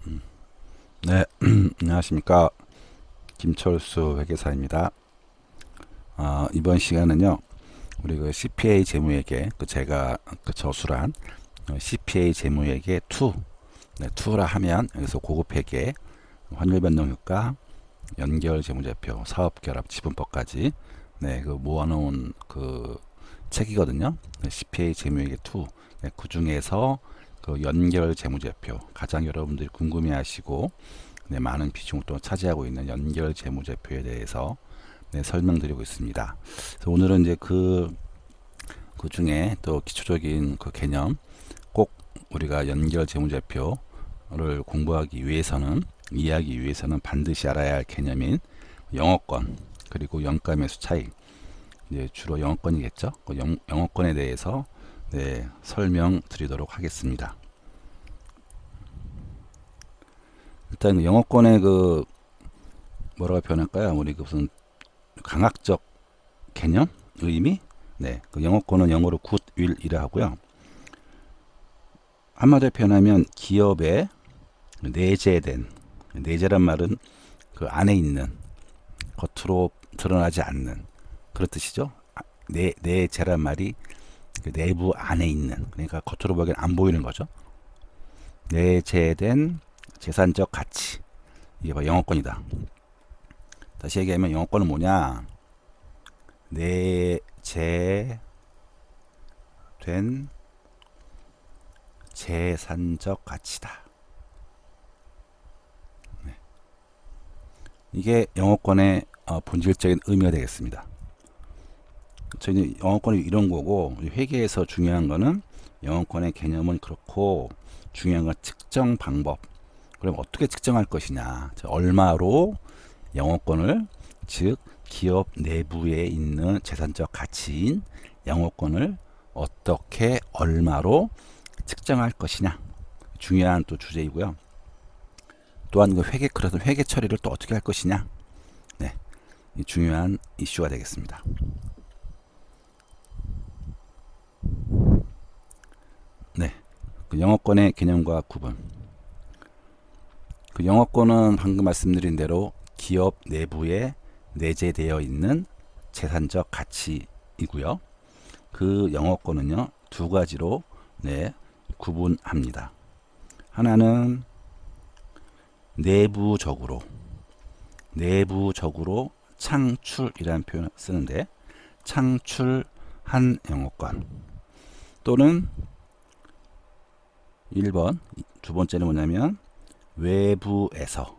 네, 안녕하십니까. 김철수 회계사입니다. 이번 시간은요, 우리 그 CPA 재무회계, 제가 저술한 CPA 재무회계 2, 네, 2라 하면 여기서 고급회계, 환율변동효과, 연결재무제표, 사업결합, 지분법까지 네, 그 모아놓은 그 책이거든요. 네, CPA 재무회계 2. 네, 그 중에서 그 연결재무제표, 가장 여러분들이 궁금해하시고 네, 많은 비중을 또 차지하고 있는 연결재무제표에 대해서 네, 설명드리고 있습니다. 그래서 오늘은 이제 그 중에 또 기초적인 그 개념, 꼭 우리가 연결재무제표를 공부하기 위해서는, 이해하기 위해서는 반드시 알아야 할 개념인 영업권, 그리고 영가매수 차익, 이제 주로 영업권이겠죠. 그 영업권에 대해서 네, 설명드리도록 하겠습니다. 일단 그 영어권의 그 뭐라고 표현할까요? 우리 그 무슨 강학적 개념, 의미? 네, 그 영어권은 영어로 굿윌이라 하고요. 한마디로 표현하면 기업에 내재된, 내재란 말은 그 안에 있는, 겉으로 드러나지 않는 그런 뜻이죠. 내재란 말이 그 내부 안에 있는, 그러니까 겉으로 보기엔 안 보이는 거죠. 내재된 재산적 가치, 이게 바로 영어권이다. 다시 얘기하면 영어권은 뭐냐? 내재된 재산적 가치다. 네. 이게 영어권의 본질적인 의미가 되겠습니다. 저희는 영어권이 이런 거고, 회계에서 중요한 거는 영어권의 개념은 그렇고, 중요한 건 측정 방법. 그럼 어떻게 측정할 것이냐? 얼마로 영어권을, 즉 기업 내부에 있는 재산적 가치인 영어권을 어떻게 얼마로 측정할 것이냐, 중요한 또 주제이고요. 또한 그 그래서 회계 처리를 또 어떻게 할 것이냐, 네, 중요한 이슈가 되겠습니다. 네, 그 영어권의 개념과 구분. 그 영어권은 방금 말씀드린 대로 기업 내부에 내재되어 있는 재산적 가치이고요. 그 영어권은요, 두 가지로 네, 구분합니다. 하나는 내부적으로 창출이라는 표현을 쓰는데, 창출한 영어권, 또는 1번, 두 번째는 뭐냐면 외부에서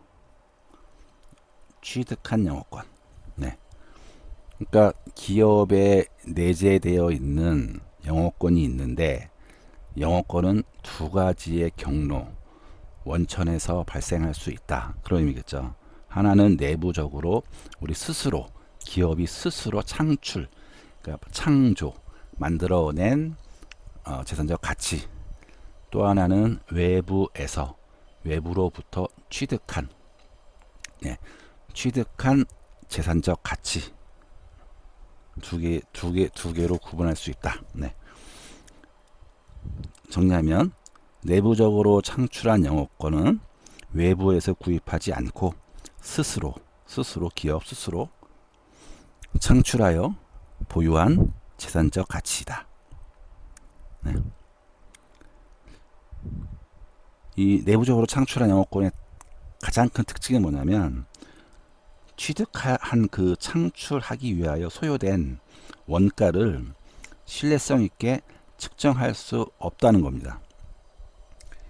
취득한 영어권. 네. 그러니까 기업에 내재되어 있는 영어권이 있는데, 영어권은 두 가지의 경로, 원천에서 발생할 수 있다, 그런 의미겠죠. 하나는 내부적으로 우리 스스로, 기업이 스스로 창출, 그러니까 창조, 만들어낸 재산적 가치. 또 하나는 외부로부터 취득한, 네, 취득한 재산적 가치. 두 개로 구분할 수 있다. 네. 정리하면 내부적으로 창출한 영어권은 외부에서 구입하지 않고 기업 스스로 창출하여 보유한 재산적 가치이다. 네. 이 내부적으로 창출한 영어권의 가장 큰 특징이 뭐냐면, 취득한 그 창출하기 위하여 소요된 원가를 신뢰성 있게 측정할 수 없다는 겁니다.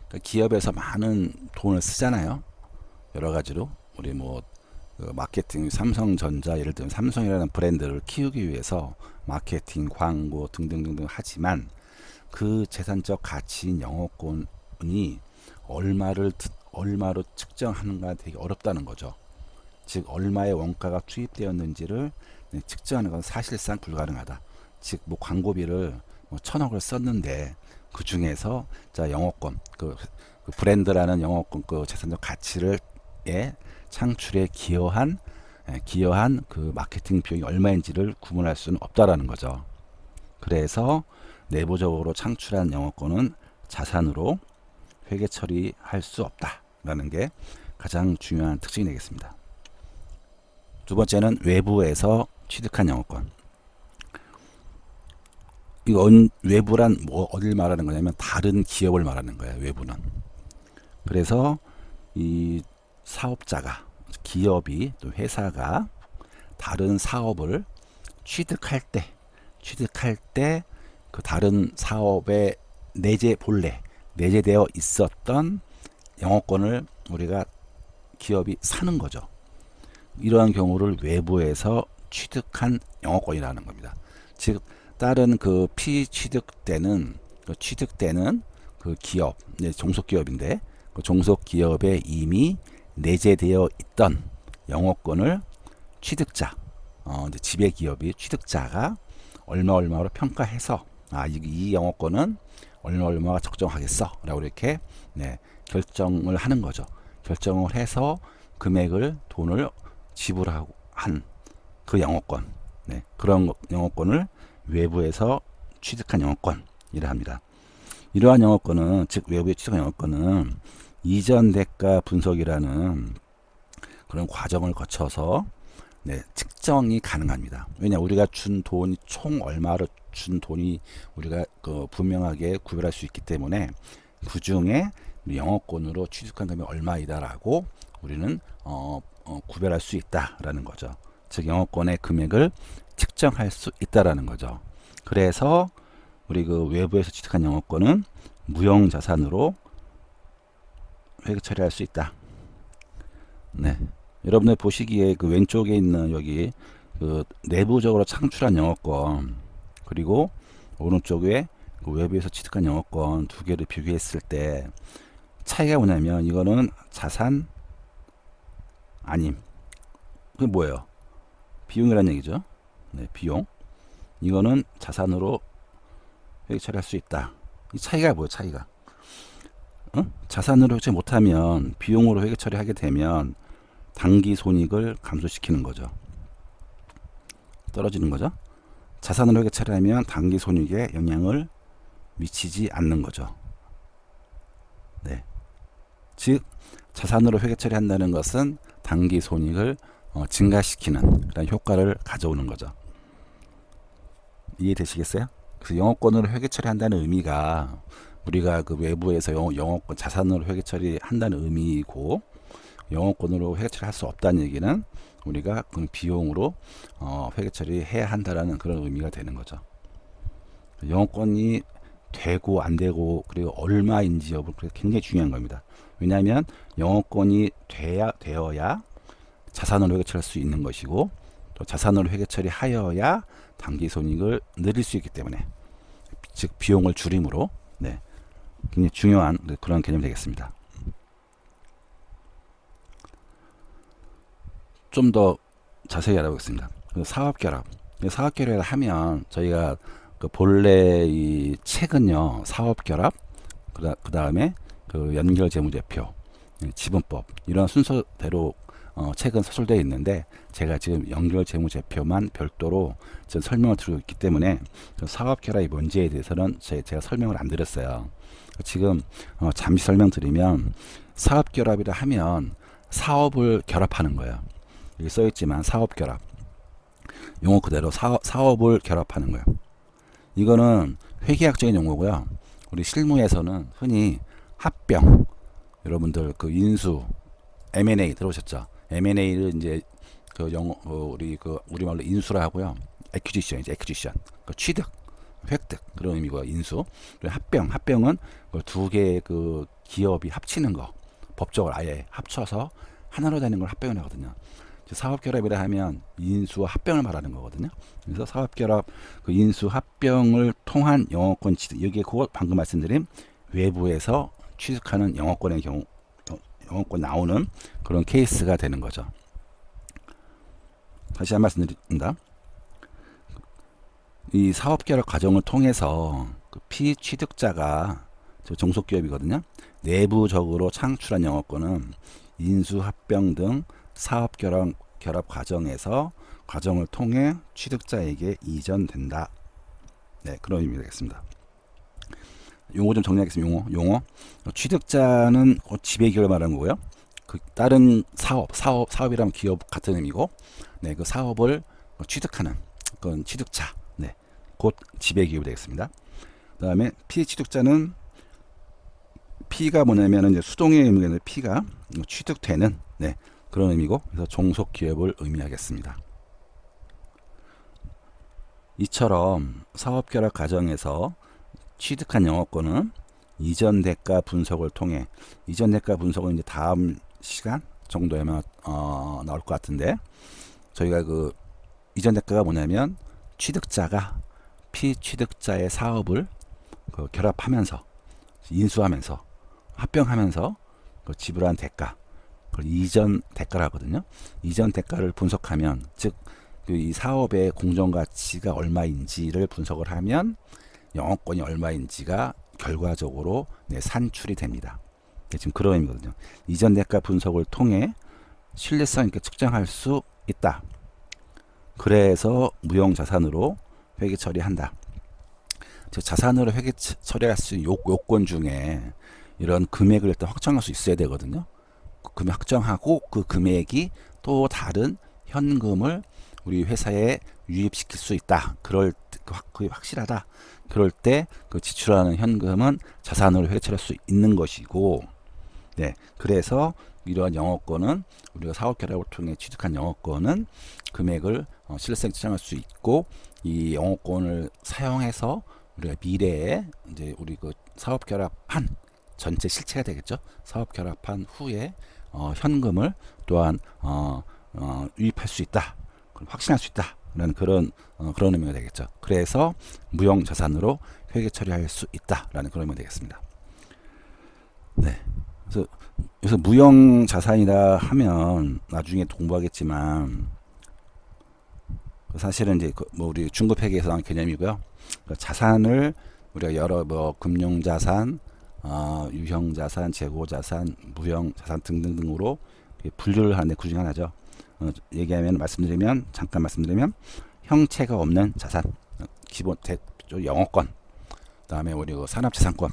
그러니까 기업에서 많은 돈을 쓰잖아요. 여러 가지로. 우리 마케팅, 삼성전자, 예를 들면 삼성이라는 브랜드를 키우기 위해서 마케팅, 광고 등등등등 하지만, 그 재산적 가치인 영어권이 얼마로 측정하는가 되게 어렵다는 거죠. 즉 얼마의 원가가 투입되었는지를 측정하는 건 사실상 불가능하다. 즉 광고비를 1,000억을 썼는데, 그 중에서 자 영어권, 그 브랜드라는 영어권 그 재산적 가치를 창출에 기여한 그 마케팅 비용이 얼마인지를 구분할 수는 없다라는 거죠. 그래서 내부적으로 창출한 영어권은 자산으로 회계 처리할 수 없다, 라는 게 가장 중요한 특징이 되겠습니다. 두 번째는 외부에서 취득한 영어권. 외부란 뭐 어딜 말하는 거냐면 다른 기업을 말하는 거예요. 외부는. 그래서 이 사업자가, 기업이, 또 회사가 다른 사업을 취득할 때 그 다른 사업에 내재되어 있었던 영어권을 우리가 기업이 사는 거죠. 이러한 경우를 외부에서 취득한 영어권이라는 겁니다. 즉 다른 그 취득되는 그 기업, 종속기업인데 그 종속기업에 이미 내재되어 있던 영어권을 취득자, 이제 지배기업이 취득자가 얼마로 평가해서 이 영어권은 얼마가 적정하겠어라고 이렇게 결정을 하는 거죠. 결정을 해서 돈을 지불하고 한 그 영어권, 그런 영어권을 외부에서 취득한 영어권이라 합니다. 이러한 영어권은, 즉 외부에 취득한 영어권은 이전 대가 분석이라는 그런 과정을 거쳐서 측정이 가능합니다. 왜냐, 우리가 준 돈이 총 얼마로 준 돈이 우리가 분명하게 구별할 수 있기 때문에 그 중에 영어권으로 취득한 금액이 얼마이다라고 우리는 구별할 수 있다라는 거죠. 즉 영어권의 금액을 측정할 수 있다라는 거죠. 그래서 우리 그 외부에서 취득한 영어권은 무형자산으로 회계 처리할 수 있다. 여러분들 보시기에 그 왼쪽에 있는 여기 그 내부적으로 창출한 영어권, 그리고 오른쪽에 그 외부에서 취득한 영어권 두 개를 비교했을 때 차이가 뭐냐면, 이거는 자산 아님, 그게 뭐예요? 비용이라는 얘기죠. 비용. 이거는 자산으로 회계 처리할 수 있다. 이 차이가 뭐예요? 차이가 자산으로 회계 처리 못하면, 비용으로 회계 처리하게 되면 당기 손익을 감소시키는 거죠. 떨어지는 거죠. 자산으로 회계 처리하면 당기 손익에 영향을 미치지 않는 거죠. 즉 자산으로 회계 처리한다는 것은 당기 손익을 증가시키는 그런 효과를 가져오는 거죠. 이해되시겠어요? 그래서 영어권으로 회계 처리한다는 의미가 우리가 그 외부에서 영어권 자산으로 회계 처리한다는 의미이고, 영어권으로 회계 처리할 수 없다는 얘기는 우리가 그 비용으로 회계 처리해야 한다라는 그런 의미가 되는 거죠. 영어권이 되고 안 되고, 그리고 얼마인지 여부, 굉장히 중요한 겁니다. 왜냐하면 영어권이 되어야 자산으로 회계 처리할 수 있는 것이고, 또 자산으로 회계 처리하여야 당기 손익을 늘릴 수 있기 때문에, 즉 비용을 줄임으로 굉장히 중요한 그런 개념이 되겠습니다. 좀 더 자세히 알아보겠습니다. 사업결합. 사업결합을 하면 저희가 그 본래 이 책은요, 사업결합, 그 다음에 그 연결재무제표, 지분법, 이런 순서대로 책은 서술되어 있는데, 제가 지금 연결재무제표만 별도로 지금 설명을 드리고 있기 때문에 사업결합이 뭔지에 대해서는 제가 설명을 안 드렸어요. 지금 잠시 설명드리면, 사업결합이라 하면 사업을 결합하는 거예요. 여기 써있지만 사업결합, 용어 그대로 사업을 결합하는 거예요. 이거는 회계학적인 용어고요. 우리 실무에서는 흔히 합병, 여러분들 그 인수, M&A 들어오셨죠? M&A를 이제 우리말로 인수라 하고요. 액퀴지션, 그 취득, 획득, 그런 의미고요. 인수. 그리고 합병은 두 개의 그 기업이 합치는 거, 법적으로 아예 합쳐서 하나로 되는 걸 합병을 하거든요. 사업결합이라 하면 인수와 합병을 말하는 거거든요. 그래서 사업결합, 그 인수 합병을 통한 영어권 취득, 여기에 그거 방금 말씀드린 외부에서 취득하는 영어권의 경우, 영어권 나오는 그런 케이스가 되는 거죠. 다시 한 말씀 드립니다. 이 사업결합 과정을 통해서 그 피취득자가 종속기업이거든요. 내부적으로 창출한 영어권은 인수, 합병 등 사업결합 과정을 통해 취득자에게 이전된다. 그런 의미가 되겠습니다. 용어 좀 정리하겠습니다. 용어. 취득자는 지배기업을 말하는 거고요. 그 다른 사업이라면 기업 같은 의미고, 네, 그 사업을 취득하는 그건 취득자, 네, 곧 지배기업이 되겠습니다. 그다음에 피취득자는 P가 뭐냐면 이제 수동의 의미는 P가 취득되는, 네, 그런 의미고, 그래서 종속 기업을 의미하겠습니다. 이처럼 사업 결합 과정에서 취득한 영업권은 이전 대가 분석을 통해, 이전 대가 분석은 이제 다음 시간 정도에만 나올 것 같은데, 저희가 그 이전 대가가 뭐냐면 취득자가 피취득자의 사업을 그 결합하면서 인수하면서 합병하면서 그 지불한 대가, 그걸 이전 대가를 하거든요. 이전 대가를 분석하면, 즉 이 사업의 공정가치가 얼마인지를 분석을 하면 영업권이 얼마인지가 결과적으로 산출이 됩니다. 네, 지금 그런 의미거든요. 이전 대가 분석을 통해 신뢰성 있게 측정할 수 있다. 그래서 무형자산으로 회계 처리한다. 즉 자산으로 회계 처리할 수 있는 요건 중에 이런 금액을 일단 확정할 수 있어야 되거든요. 그 금액 확정하고 그 금액이 또 다른 현금을 우리 회사에 유입시킬 수 있다. 그럴 그게 확실하다. 그럴 때 그 지출하는 현금은 자산으로 회계처리할 수 있는 것이고, 네, 그래서 이러한 영업권은 우리가 사업 결합을 통해 취득한 영업권은 금액을 신뢰성 측정할 수 있고, 이 영업권을 사용해서 우리가 미래에 이제 우리 그 사업 결합한 전체 실체가 되겠죠. 사업 결합한 후에 현금을 또한 유입할 수 있다. 확신할 수 있다라는 그런 의미가 되겠죠. 그래서 무형 자산으로 회계 처리할 수 있다라는 그런 의미가 되겠습니다. 네. 그래서 무형 자산이라 하면 나중에 공부하겠지만 사실은 이제 뭐 우리 중급 회계에서 나온 개념이고요. 자산을 우리가 여러 뭐 금융 자산, 유형 자산, 재고 자산, 무형 자산 등등등으로 분류를 하는데 그중 하나죠. 잠깐 말씀드리면 형체가 없는 자산, 기본 영어권, 그다음에 우리 산업재산권,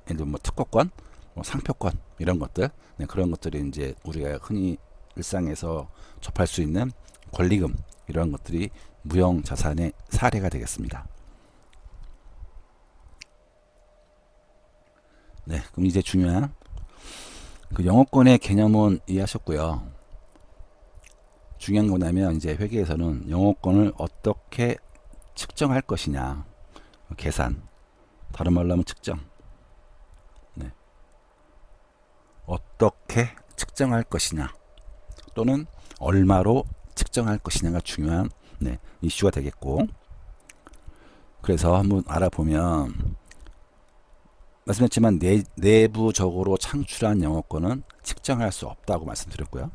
예를 들면 뭐 특허권, 뭐 상표권 이런 것들, 네, 그런 것들이 이제 우리가 흔히 일상에서 접할 수 있는 권리금 이런 것들이 무형 자산의 사례가 되겠습니다. 네, 그럼 이제 중요한 그 영업권의 개념은 이해하셨고요. 중요한 건 뭐냐면 이제 회계에서는 영업권을 어떻게 측정할 것이냐, 계산, 다른 말로 하면 측정, 네, 어떻게 측정할 것이냐 또는 얼마로 측정할 것이냐가 중요한 이슈가 되겠고, 그래서 한번 알아보면 말씀했지만 내부적으로 창출한 영업권은 측정할 수 없다고 말씀드렸고요.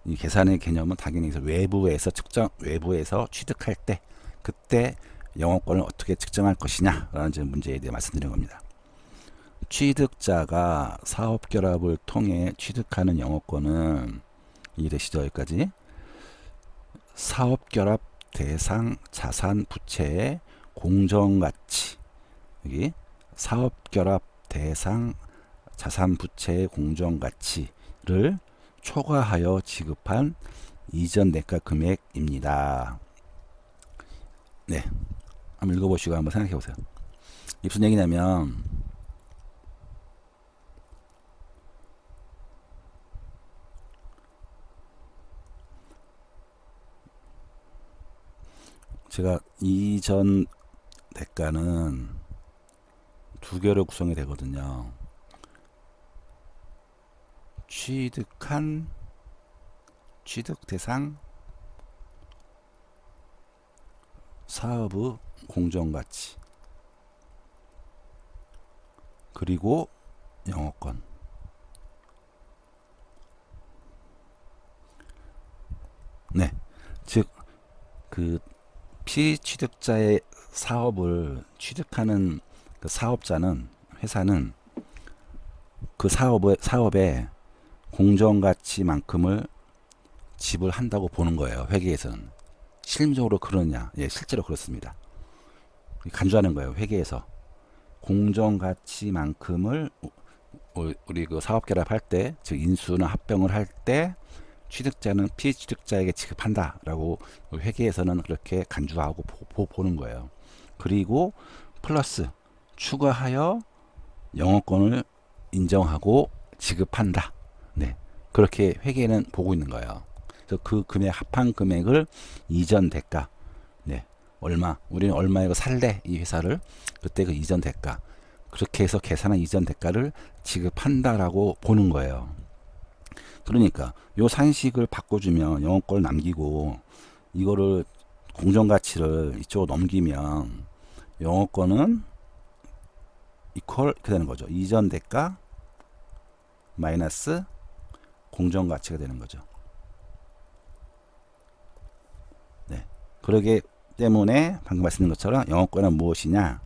이 계산의 개념은 당연히 외부에서 취득할 때 그때 영업권을 어떻게 측정할 것이냐라는 문제에 대해 말씀드린 겁니다. 취득자가 사업 결합을 통해 취득하는 영업권은 이해되시죠? 여기까지. 사업 결합 대상 자산 부채의 공정가치, 여기 사업 결합 대상 자산 부채의 공정가치를 초과하여 지급한 이전 대가 금액입니다. 네, 한번 읽어보시고 한번 생각해 보세요. 이게 무슨 얘기냐면 제가 이전 대가는 두 개로 구성이 되거든요. 취득 대상 사업의 공정가치 그리고 영업권. 네, 즉 그 피취득자의 사업을 취득하는 그 사업자는, 회사는 그 사업의 공정가치만큼을 지불한다고 보는 거예요. 회계에서는. 실무적으로 그러냐? 예, 실제로 그렇습니다. 간주하는 거예요. 회계에서. 공정가치만큼을 우리 그 사업결합할 때, 즉 인수나 합병을 할 때 취득자는 피취득자에게 지급한다라고 회계에서는 그렇게 간주하고 보는 거예요. 그리고 플러스 추가하여 영업권을 인정하고 지급한다. 네, 그렇게 회계는 보고 있는 거예요. 그래서 그 금액 합한 금액을 이전 대가, 네, 얼마, 우리는 얼마에 살래 이 회사를, 그때 그 이전 대가, 그렇게 해서 계산한 이전 대가를 지급한다라고 보는 거예요. 그러니까 요 산식을 바꿔주면 영업권을 남기고 이거를 공정가치를 이쪽으로 넘기면 영업권은 이퀄 이렇게 되는 거죠. 이전 대가 마이너스 공정가치가 되는 거죠. 네. 그러기 때문에 방금 말씀드린 것처럼 영업권은 무엇이냐?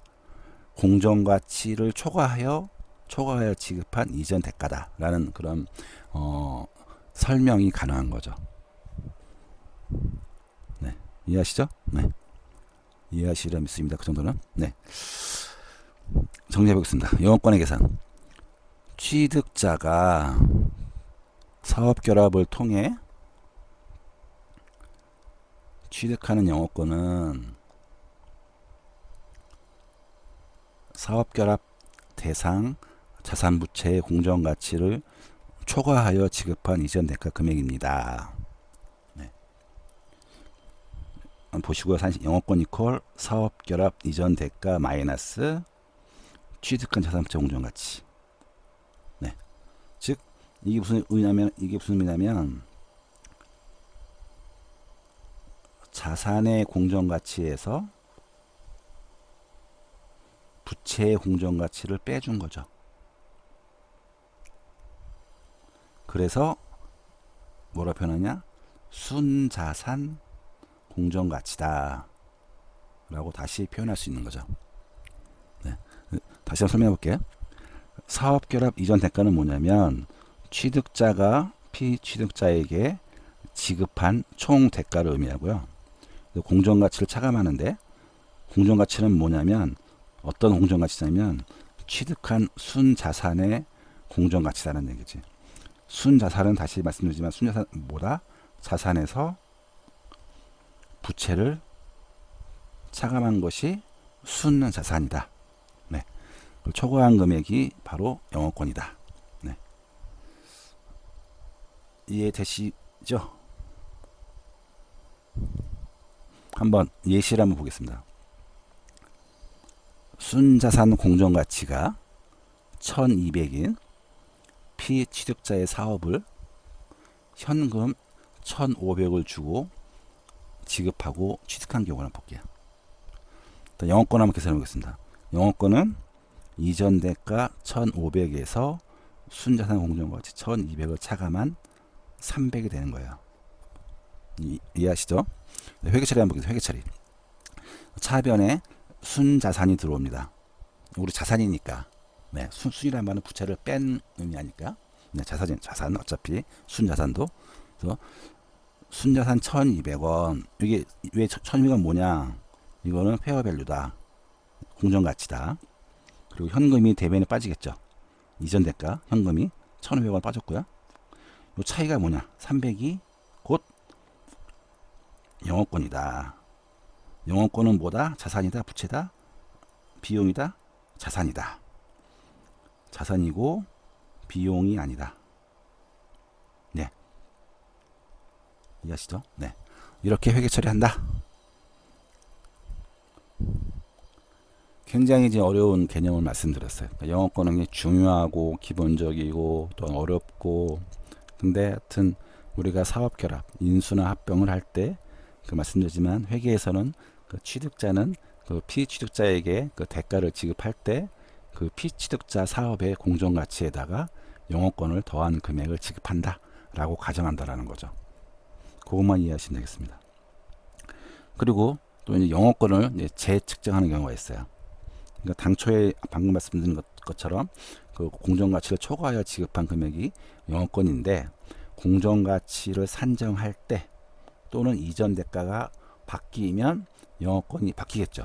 공정가치를 초과하여 지급한 이전 대가다라는 그런 설명이 가능한 거죠. 네. 이해하시죠? 네. 이해하시리라 믿습니다. 그 정도는. 네. 정리해 보겠습니다. 영업권의 계산. 취득자가 사업결합을 통해 취득하는 영업권은 사업결합 대상 자산부채의 공정가치를 초과하여 지급한 이전 대가 금액입니다. 네. 보시고요. 영업권 이퀄 사업결합 이전 대가 마이너스 취득한 자산부채 공정가치. 네. 즉 이게 무슨 의미냐면 자산의 공정가치에서 부채의 공정가치를 빼준 거죠. 그래서 뭐라 표현하냐? 순자산 공정가치다 라고 다시 표현할 수 있는 거죠. 네. 다시 한번 설명해 볼게요. 사업결합 이전 대가는 뭐냐면 취득자가 피취득자에게 지급한 총 대가를 의미하고요. 공정가치를 차감하는데 공정가치는 뭐냐면 어떤 공정가치냐면 취득한 순자산의 공정가치라는 얘기지. 순자산은 다시 말씀드리지만 순자산 뭐다? 자산에서 부채를 차감한 것이 순자산이다. 네. 초과한 금액이 바로 영업권이다. 네. 이해되시죠? 한번 예시를 한번 보겠습니다. 순자산 공정가치가 1200인 피취득자의 사업을 현금 1500을 주고 지급하고 취득한 경우를 볼게요. 영업권 한번 계산해 보겠습니다. 영업권은 이전 대가 1500에서 순자산 공정가치 1200을 차감한 300이 되는 거예요. 이해하시죠? 회계처리 한번 보겠습니다. 회계처리. 차변에 순자산이 들어옵니다. 우리 자산이니까. 네, 순이라는 말은 부채를 뺀 의미 아닐까? 네, 자산 어차피 순자산도. 그래서 순자산 1200원. 이게 왜 1200원 뭐냐? 이거는 페어밸류다. 공정가치다. 그리고 현금이 대변에 빠지겠죠. 이전 대가 현금이 1500원 빠졌고요. 이 차이가 뭐냐? 300이 곧 영업권이다. 영업권은 뭐다? 자산이다? 부채다? 비용이다? 자산이다. 자산이고 비용이 아니다. 네. 이해하시죠? 네. 이렇게 회계 처리한다. 굉장히 이제 어려운 개념을 말씀드렸어요. 영업권은 중요하고 기본적이고 또 어렵고, 근데 하여튼 우리가 사업결합, 인수나 합병을 할 때 그 말씀드리지만 회계에서는 그 취득자는 그 피취득자에게 그 대가를 지급할 때 그 피취득자 사업의 공정가치에다가 영업권을 더한 금액을 지급한다 라고 가정한다라는 거죠. 그것만 이해하시면 되겠습니다. 그리고 또 이제 영업권을 이제 재측정하는 경우가 있어요. 그러니까 당초에 방금 말씀드린 것처럼 그 공정가치를 초과하여 지급한 금액이 영업권인데, 공정가치를 산정할 때 또는 이전 대가가 바뀌면 영업권이 바뀌겠죠.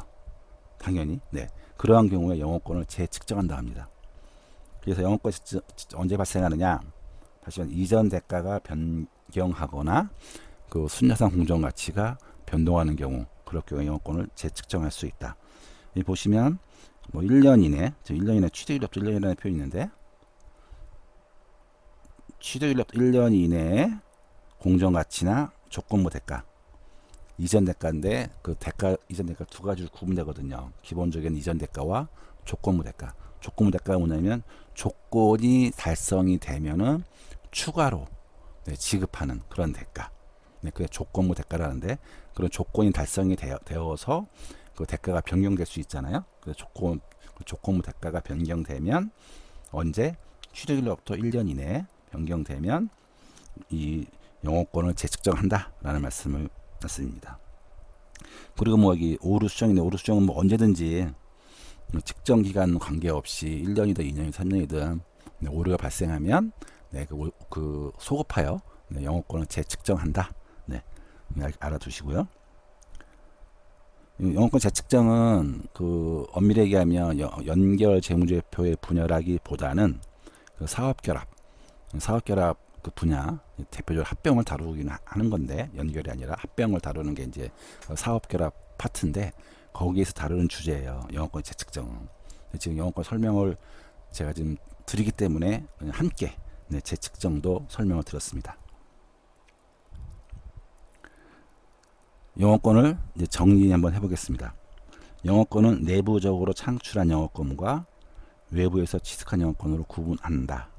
당연히. 네. 그러한 경우에 영업권을 재측정한다 합니다. 그래서 영업권이 언제 발생하느냐? 다시 말해 이전 대가가 변경하거나 그 순자산 공정가치가 변동하는 경우, 그럴 경우에 영업권을 재측정할 수 있다. 여기 보시면 뭐 1년 이내, 지금 1년 이내 취득일로부터 1년 이내라는 표현이 있는데, 취득일로부터 1년 이내에 공정가치나 조건부 대가, 이전 대가인데 그 대가, 이전 대가 두 가지로 구분되거든요. 기본적인 이전 대가와 조건부 대가. 조건부 대가가 뭐냐면 조건이 달성이 되면은 추가로 지급하는 그런 대가. 그게 조건부 대가라는데, 그런 조건이 달성이 되어서 그 대가가 변경될 수 있잖아요. 그래서 조건부 대가가 변경되면 언제? 취득일로부터 1년 이내에 변경되면 이 영업권을 재측정한다라는 말씀입니다. 그리고 뭐 여기 오류 수정인데, 오류 수정은 뭐 언제든지 측정 기간 관계없이 1년이든 2년이든 3년이든 오류가 발생하면 그 소급하여 영업권을 재측정한다. 알아두시고요. 영업권 재측정은 그 엄밀히 얘기하면 연결 재무제표의 분야라기보다는 그 사업결합 그 분야, 대표적으로 합병을 다루긴 하는 건데, 연결이 아니라 합병을 다루는 게 이제 사업결합 파트인데, 거기에서 다루는 주제예요. 영업권 재측정은. 지금 영업권 설명을 제가 지금 드리기 때문에 함께 재측정도 설명을 드렸습니다. 영업권을 이제 정리 한번 해보겠습니다. 영업권은 내부적으로 창출한 영업권과 외부에서 취득한 영업권으로 구분한다.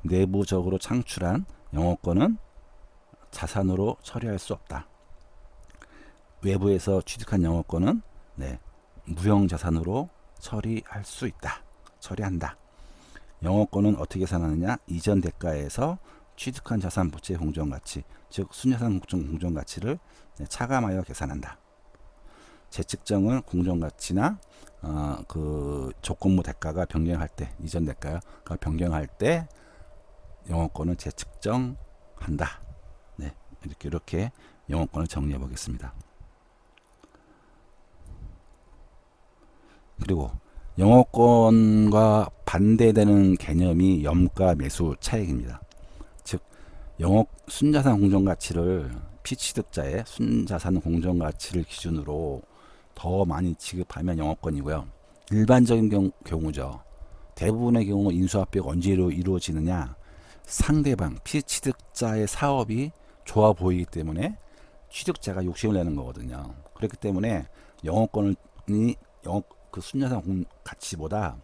내부적으로 창출한 영업권은 자산으로 처리할 수 없다. 외부에서 취득한 영업권은 무형자산으로 처리할 수 있다. 처리한다. 영업권은 어떻게 계산하느냐? 이전 대가에서 취득한 자산 부채 공정가치, 즉 순자산 공정가치를 차감하여 계산한다. 재측정은 공정가치나 그 조건부 대가가 변경할 때, 이전 대가가 변경할 때 영업권을 재측정한다. 이렇게 영업권을 정리해 보겠습니다. 그리고 영업권과 반대되는 개념이 염가 매수 차익입니다. 즉 순자산 공정가치를 피취득자의 순자산 공정가치를 기준으로 더 많이 지급하면 영업권이고요. 일반적인 경우죠. 대부분의 경우 인수합병 언제 이루어지느냐? 상대방 피취득자의 사업이 좋아 보이기 때문에 취득자가 욕심을 내는 거거든요. 그렇기 때문에 영업권이 그 순자산 가치보다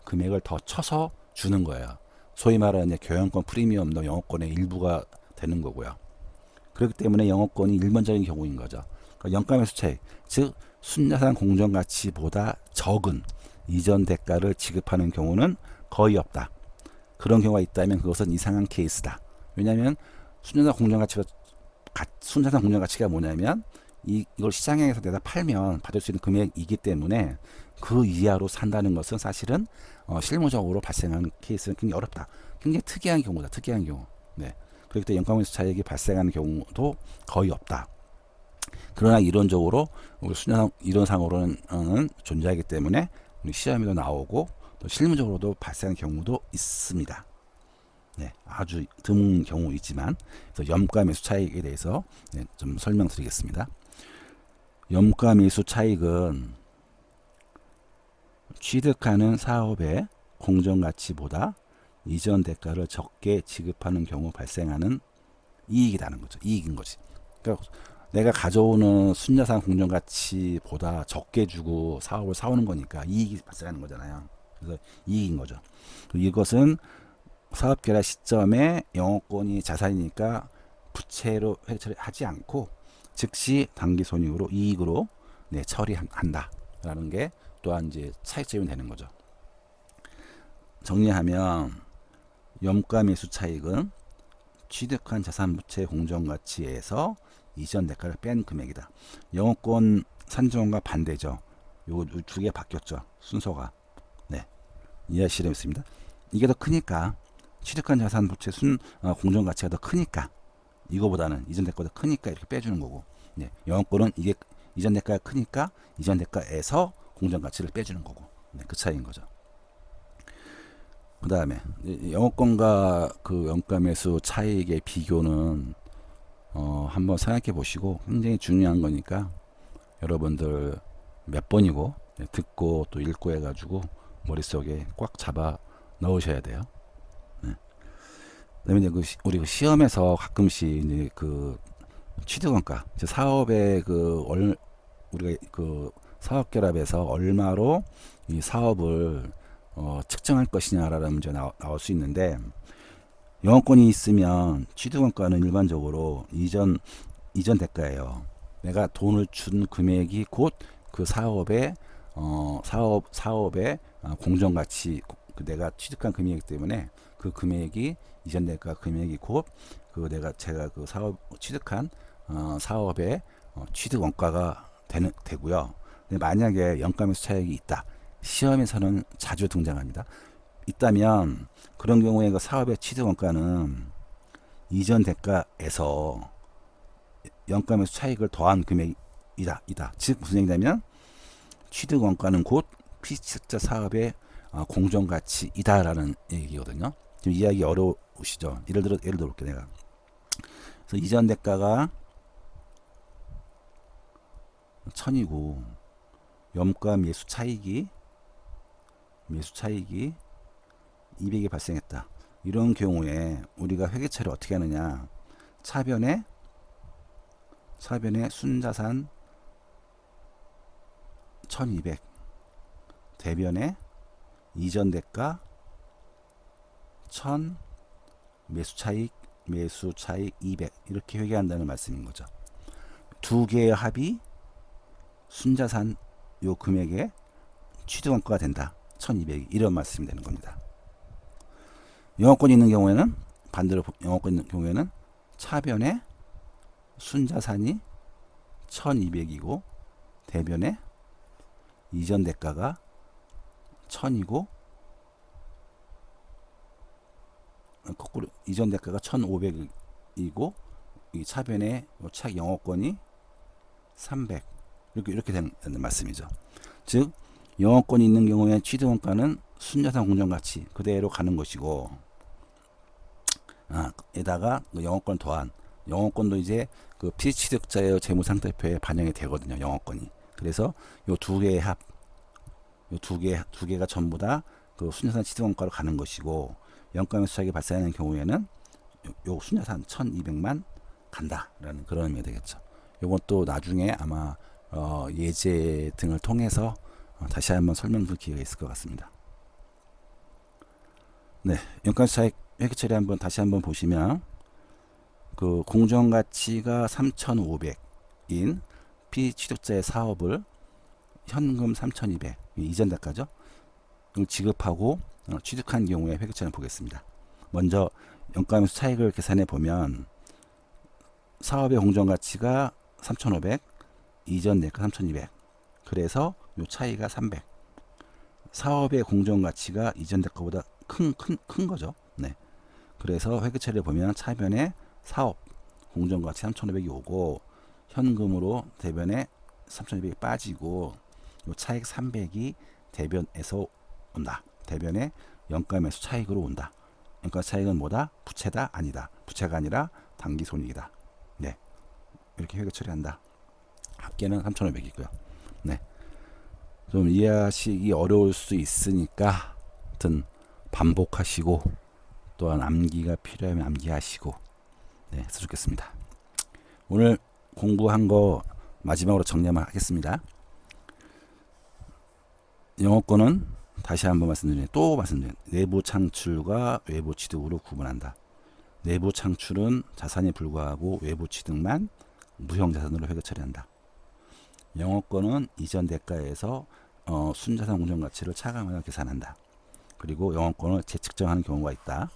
금액을 더 쳐서 주는 거예요. 소위 말하는 교환권 프리미엄도 영업권의 일부가 되는 거고요. 그렇기 때문에 영업권이 일반적인 경우인 거죠. 그러니까 영가매수 차익, 즉 순자산 공정가치보다 적은 이전 대가를 지급하는 경우는 거의 없다. 그런 경우가 있다면 그것은 이상한 케이스다. 왜냐하면 순자산 공정가치가 뭐냐면 이걸 시장에서 내다 팔면 받을 수 있는 금액이기 때문에 그 이하로 산다는 것은 사실은 실무적으로 발생하는 케이스는 굉장히 어렵다. 굉장히 특이한 경우다. 특이한 경우. 그렇기 때문에 영가매수 차익이 발생하는 경우도 거의 없다. 그러나 이론적으로 우리 이론상으로는 존재하기 때문에 우리 시험에도 나오고 또 실무적으로도 발생하는 경우도 있습니다. 아주 드문 경우이지만, 그래서 염가매수 차익에 대해서 좀 설명드리겠습니다. 염가매수 차익은 취득하는 사업의 공정가치보다 이전 대가를 적게 지급하는 경우 발생하는 이익이라는 거죠. 이익인 거지. 그러니까 내가 가져오는 순자산 공정가치보다 적게 주고 사업을 사오는 거니까 이익이 발생하는 거잖아요. 그래서 이익인 거죠. 이것은 사업 결합 시점에 영업권이 자산이니까 부채로 회처리하지 않고 즉시 단기 손익으로 이익으로 처리한다라는 게 또한 이제 차익점이 되는 거죠. 정리하면 염가매수 차익은 취득한 자산 부채 공정가치에서 이전 대가를 뺀 금액이다. 영업권 산정과 반대죠. 요 두 개 바뀌었죠. 순서가. 이해하시려 있습니다. 이게 더 크니까 취득한 자산 부채 공정가치가 더 크니까 이거보다는 이전 대가보다 크니까 이렇게 빼주는 거고, 영업권은 이게 이전 대가가 크니까 이전 대가에서 공정 가치를 빼주는 거고. 네, 그 차이인 거죠. 그 다음에 영업권과 그 원가 매수 차익의 비교는 한번 생각해 보시고 굉장히 중요한 거니까 여러분들 몇 번이고 듣고 또 읽고 해가지고 머릿속에 꽉 잡아 넣으셔야 돼요. 네. 그다음에 이제 우리 그 시험에서 가끔씩 이제 그 취득원가, 사업의 우리가 그 사업 결합에서 얼마로 이 사업을 측정할 것이냐라는 문제 나올 수 있는데, 영업권이 있으면 취득원가는 일반적으로 이전 대가예요. 내가 돈을 준 금액이 곧 그 사업의 사업의 공정가치, 내가 취득한 금액이기 때문에 그 금액이 이전 대가 금액이 곧 제가 그 사업 취득한 사업의 취득 원가가 되고요. 근데 만약에 영가매수 차익이 있다. 시험에서는 자주 등장합니다. 있다면 그런 경우에 그 사업의 취득 원가는 이전 대가에서 영가매수 차익을 더한 금액이다. 즉 무슨 얘기냐면 취득 원가는 곧 피취득자 사업의 공정가치이다라는 얘기거든요. 좀 이해하기 어려우시죠? 예를 들어볼게 내가. 그래서 이전 대가가 1000이고 영가 매수 차익이 200이 발생했다. 이런 경우에 우리가 회계처리를 어떻게 하느냐? 차변에 순자산 1200, 대변에 이전 대가 1000, 매수 차익 200 이렇게 회계한다는 말씀인 거죠. 두 개의 합이 순자산 요 금액의 취득원가가 된다. 1200 이런 말씀이 되는 겁니다. 영업권이 있는 경우에는 반대로 영업권이 있는 경우에는 차변에 순자산이 1200이고 대변에 이전 대가가 1000이고 거꾸로 이전 대가가 1500이고 이 차변에 차익 영업권이 300 이렇게 되는 말씀이죠. 즉 영업권이 있는 경우에 취득원가는 순자산 공정가치 그대로 가는 것이고, 에다가 영업권 더한 영업권도 이제 그 피취득자의 재무상태표에 반영이 되거든요. 영업권이. 그래서 요 두 개의 합, 요 두 개가 전부 다 그 순자산 취득원가로 가는 것이고, 영가매수 차익이 발생하는 경우에는 요 순자산 1200만 간다라는 그런 의미가 되겠죠. 요건 또 나중에 아마 예제 등을 통해서 다시 한번 설명드릴 기회가 있을 것 같습니다. 네, 영가매수 차익 회계처리 다시 한번 보시면 그 공정가치가 3,500인 피취득자의 사업을 현금 3,200 이전 대가죠. 지급하고 취득한 경우에 회계처리를 보겠습니다. 먼저 영가매수 차익을 계산해 보면 사업의 공정가치가 3,500, 이전 대가 3,200. 그래서 요 차이가 300. 사업의 공정가치가 이전 대가보다 큰 거죠. 네. 그래서 회계처리를 보면 차변에 사업 공정가치 3,500이 오고 현금으로 대변에 3,200이 빠지고 요 차익 300이 대변에서 온다. 대변에 영가매수 차익으로 온다. 영가 차익은 뭐다? 부채다? 아니다. 부채가 아니라 당기손익이다. 네. 이렇게 회계 처리한다. 합계는 3,500이고요. 네. 좀 이해하시기 어려울 수 있으니까 하여튼 반복하시고 또한 암기가 필요하면 암기하시고 네, 해주겠습니다. 오늘 공부한 거 마지막으로 정리만 하겠습니다. 영업권은 다시 한번 말씀드리면 내부 창출과 외부 취득으로 구분한다. 내부 창출은 자산이 불과하고 외부 취득만 무형자산으로 회계 처리한다. 영업권은 이전 대가에서 순자산 공정가치를 차감하여 계산한다. 그리고 영업권을 재측정하는 경우가 있다.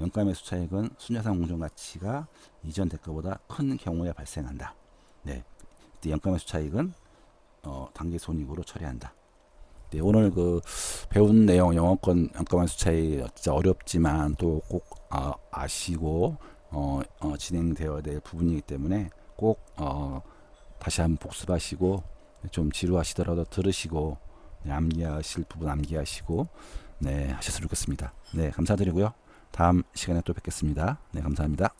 영가매수 차익은 순자산 공정가치가 이전 대가보다 큰 경우에 발생한다. 네, 영가매수 차익은 당기손익으로 처리한다. 네, 오늘 그 배운 내용 영업권 영가매수 차익 진짜 어렵지만 또 꼭 아시고 진행되어야 될 부분이기 때문에 꼭 다시 한번 복습하시고 좀 지루하시더라도 들으시고 네, 암기하실 부분 암기하시고 네, 하셨으면 좋겠습니다. 네, 감사드리고요. 다음 시간에 또 뵙겠습니다. 네, 감사합니다.